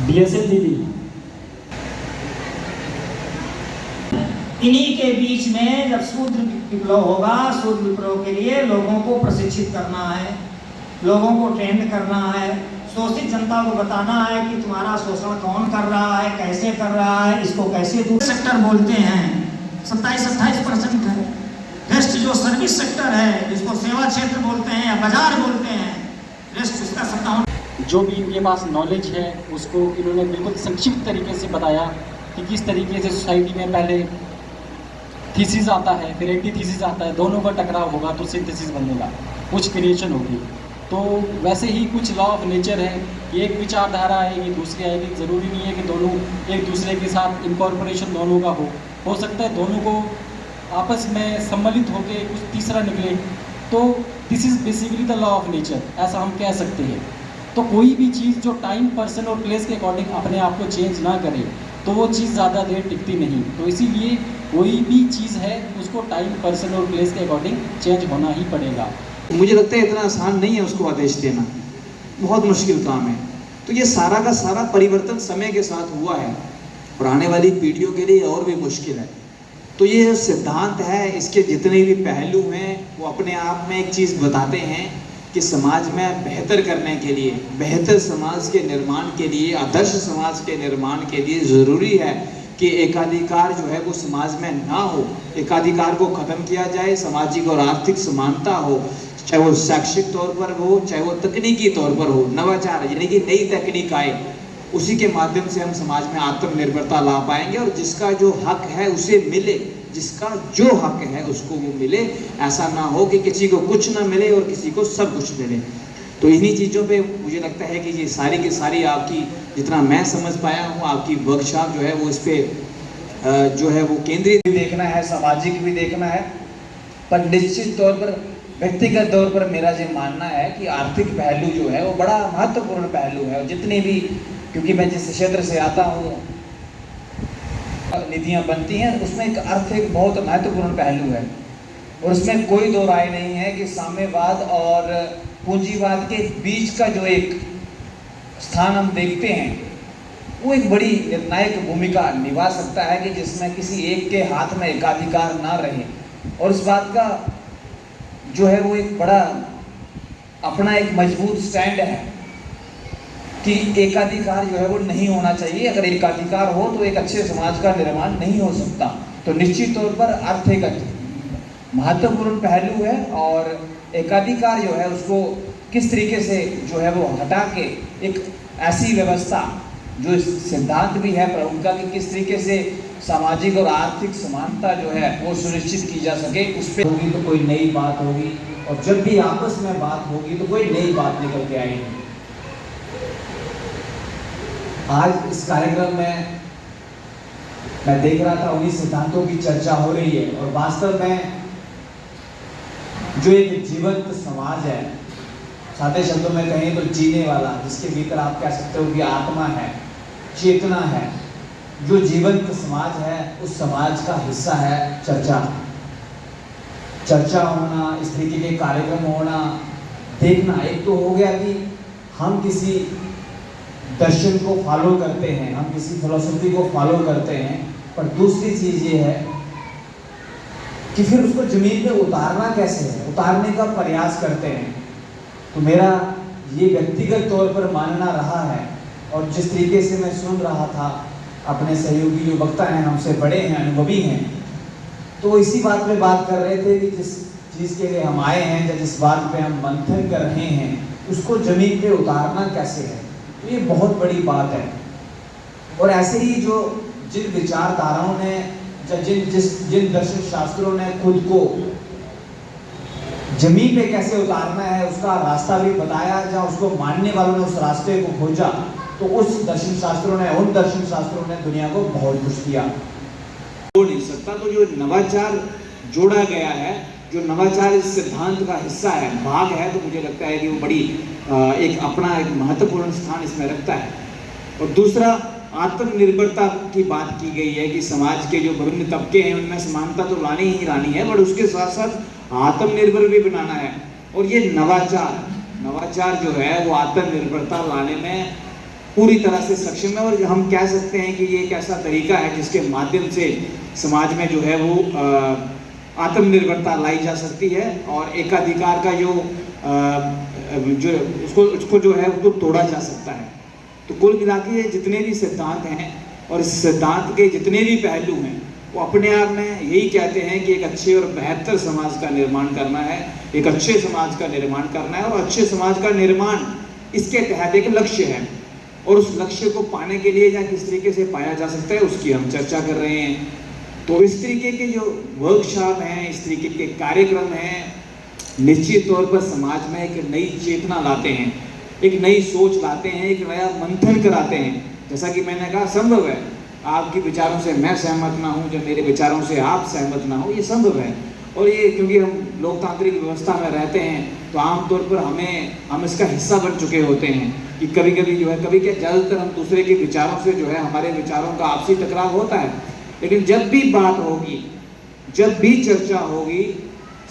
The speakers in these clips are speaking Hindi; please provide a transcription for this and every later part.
बीएसएफ दीदी, इन्हीं के बीच में जब शूद्र विप्लव होगा, शूद्र विप्लव के लिए लोगों को प्रशिक्षित करना है, लोगों को ट्रेंड करना है, शोषित जनता को बताना है कि तुम्हारा शोषण कौन कर रहा है, कैसे कर रहा है, इसको कैसे दूर। सेक्टर बोलते हैं 27-28% है। रेस्ट जो सर्विस सेक्टर है, जिसको सेवा क्षेत्र बोलते हैं या बाजार बोलते हैं, रेस्ट उसका 57। जो भी इनके पास नॉलेज है उसको इन्होंने बिल्कुल संक्षिप्त तरीके से बताया कि किस तरीके से सोसाइटी में पहले थीसिस आता है, फिर एंटी थीसिस आता है, दोनों का टकराव होगा तो सिंथेसिस बनेगा, कुछ क्रिएशन होगी। तो वैसे ही कुछ लॉ ऑफ नेचर है कि एक विचारधारा आएगी, दूसरी आएगी, ज़रूरी नहीं है कि दोनों एक दूसरे के साथ इनकॉर्पोरेशन दोनों का हो सकता है दोनों को आपस में सम्मिलित होकर कुछ तीसरा निकले। तो this is basically the law of nature, ऐसा हम कह सकते हैं। तो कोई भी चीज़ जो टाइम, पर्सन और प्लेस के अकॉर्डिंग अपने आप को चेंज ना करे तो वो चीज़ ज़्यादा देर टिकती नहीं। तो इसीलिए कोई भी चीज़ है उसको टाइम, पर्सन और प्लेस के अकॉर्डिंग चेंज होना ही पड़ेगा। मुझे लगता है इतना आसान नहीं है उसको आदेश देना, बहुत मुश्किल काम है। तो ये सारा का सारा परिवर्तन समय के साथ हुआ है और आने वाली पीढ़ियों के लिए और भी मुश्किल है। तो ये सिद्धांत है, इसके जितने भी पहलू हैं वो अपने आप में एक चीज़ बताते हैं कि समाज में बेहतर करने के लिए, बेहतर समाज के निर्माण के लिए, आदर्श समाज के निर्माण के लिए ज़रूरी है कि एकाधिकार जो है वो समाज में ना हो, एकाधिकार को ख़त्म किया जाए, सामाजिक और आर्थिक समानता हो, चाहे वो शैक्षिक तौर पर हो, चाहे वो तकनीकी तौर पर हो। नवाचार यानी कि नई तकनीक आए, उसी के माध्यम से हम समाज में आत्मनिर्भरता ला पाएंगे और जिसका जो हक है उसे मिले, जिसका जो हक है उसको वो मिले। ऐसा ना हो कि किसी को कुछ ना मिले और किसी को सब कुछ मिले। तो इन्हीं चीज़ों पे मुझे लगता है कि ये सारी की सारी आपकी, जितना मैं समझ पाया हूँ, आपकी वर्कशॉप जो है वो इस पर जो है वो केंद्रित भी देखना है, सामाजिक भी देखना है, पर निश्चित तौर पर व्यक्तिगत तौर पर मेरा ये मानना है कि आर्थिक पहलू जो है वो बड़ा महत्वपूर्ण पहलू है। जितनी भी, क्योंकि मैं जिस क्षेत्र से आता हूँ, नीतियाँ बनती हैं उसमें एक अर्थ एक बहुत महत्वपूर्ण पहलू है और उसमें कोई दो राय नहीं है कि साम्यवाद और पूंजीवाद के बीच का जो एक स्थान हम देखते हैं वो एक बड़ी निर्णायक भूमिका निभा सकता है कि जिसमें किसी एक के हाथ में एकाधिकार ना रहे। और इस बात का जो है वो एक बड़ा अपना एक मजबूत स्टैंड है कि एकाधिकार जो है वो नहीं होना चाहिए। अगर एकाधिकार हो तो एक अच्छे समाज का निर्माण नहीं हो सकता। तो निश्चित तौर पर अर्थ एक महत्वपूर्ण पहलू है और एकाधिकार जो है उसको किस तरीके से जो है वो हटा के एक ऐसी व्यवस्था जो सिद्धांत भी है प्रभुता की, किस तरीके से सामाजिक और आर्थिक समानता जो है वो सुनिश्चित की जा सके, उस पर होगी तो कोई नई बात होगी। और जब भी आपस में बात होगी तो कोई नई बात निकल के आएगी। आज इस कार्यक्रम में मैं देख रहा था उन्हीं सिद्धांतों की चर्चा हो रही है और वास्तव में जो एक जीवंत समाज है, सादे शब्दों में कहें तो जीने वाला, जिसके भीतर आप कह सकते हो कि आत्मा है, चेतना है, जो जीवंत समाज है, उस समाज का हिस्सा है चर्चा होना, इस तरीके के कार्यक्रम होना, देखना। एक तो हो गया कि हम किसी दर्शन को फॉलो करते हैं, हम किसी फिलोसफी को फॉलो करते हैं, पर दूसरी चीज़ ये है कि फिर उसको जमीन पे उतारना कैसे है, उतारने का प्रयास करते हैं। तो मेरा ये व्यक्तिगत तौर पर मानना रहा है और जिस तरीके से मैं सुन रहा था, अपने सहयोगी जो वक्ता हैं, हमसे बड़े हैं, अनुभवी हैं, तो इसी बात पे बात कर रहे थे कि जिस चीज़ के लिए हम आए हैं या जिस बात पे हम मंथन कर रहे हैं उसको जमीन पे उतारना कैसे है, तो ये बहुत बड़ी बात है। और ऐसे ही जो जिन विचारधाराओं ने जिन दर्शन शास्त्रों ने खुद को जमीन पे कैसे उतारना है उसका रास्ता भी बताया, जहाँ उसको मानने वालों ने उस रास्ते को खोजा, तो उस दर्शन शास्त्रों ने, उन दर्शन शास्त्रों ने दुनिया को बहुत कुछ दिया। हो नहीं सकता। तो जो नवाचार जोड़ा गया है, जो नवाचार इस सिद्धांत का हिस्सा है, भाग है, तो मुझे लगता है कि वो बड़ी एक अपना एक महत्वपूर्ण स्थान इसमें रखता है। और दूसरा, आत्मनिर्भरता की बात की गई है कि समाज के जो विभिन्न तबके हैं उनमें समानता तो लानी ही लानी है, बट उसके साथ साथ आत्मनिर्भर भी बनाना है। और ये नवाचार जो है वो आत्मनिर्भरता लाने में पूरी तरह से सक्षम है। और हम कह सकते हैं कि ये एक ऐसा तरीका है जिसके माध्यम से समाज में जो है वो आत्मनिर्भरता लाई जा सकती है और एकाधिकार का जो उसको जो है उसको तोड़ा जा सकता है। तो कुल मिला के जितने भी सिद्धांत हैं और इस सिद्धांत के जितने भी पहलू हैं वो अपने आप में यही कहते हैं कि एक अच्छे और बेहतर समाज का निर्माण करना है, एक अच्छे समाज का निर्माण करना है। और अच्छे समाज का निर्माण इसके तहत एक लक्ष्य है और उस लक्ष्य को पाने के लिए या किस तरीके से पाया जा सकता है उसकी हम चर्चा कर रहे हैं। तो इस तरीके के जो वर्कशॉप हैं, इस तरीके के कार्यक्रम हैं, निश्चित तौर पर समाज में एक नई चेतना लाते हैं, एक नई सोच लाते हैं, एक नया मंथन कराते हैं। जैसा कि मैंने कहा, संभव है आपके विचारों से मैं सहमत ना हूँ, जब मेरे विचारों से आप सहमत ना हो, ये संभव है। और ये क्योंकि हम लोकतांत्रिक व्यवस्था में रहते हैं तो आमतौर पर हम इसका हिस्सा बन चुके होते हैं कि कभी कभी जो है, कभी क्या ज़्यादातर हम दूसरे के विचारों से जो है हमारे विचारों का आपसी टकराव होता है। लेकिन जब भी बात होगी, जब भी चर्चा होगी,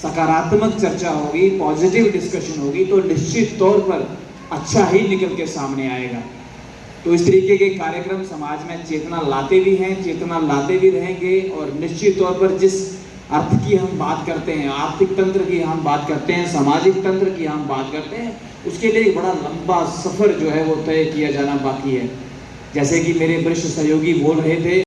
सकारात्मक चर्चा होगी, पॉजिटिव डिस्कशन होगी, तो निश्चित तौर पर अच्छा ही निकल के सामने आएगा। तो इस तरीके के कार्यक्रम समाज में चेतना लाते भी हैं, चेतना लाते भी रहेंगे। और निश्चित तौर पर जिस अर्थ की हम बात करते हैं, आर्थिक तंत्र की हम बात करते हैं, सामाजिक तंत्र की हम बात करते हैं, उसके लिए एक बड़ा लंबा सफ़र जो है वो तय किया जाना बाकी है। जैसे कि मेरे वरिष्ठ सहयोगी बोल रहे थे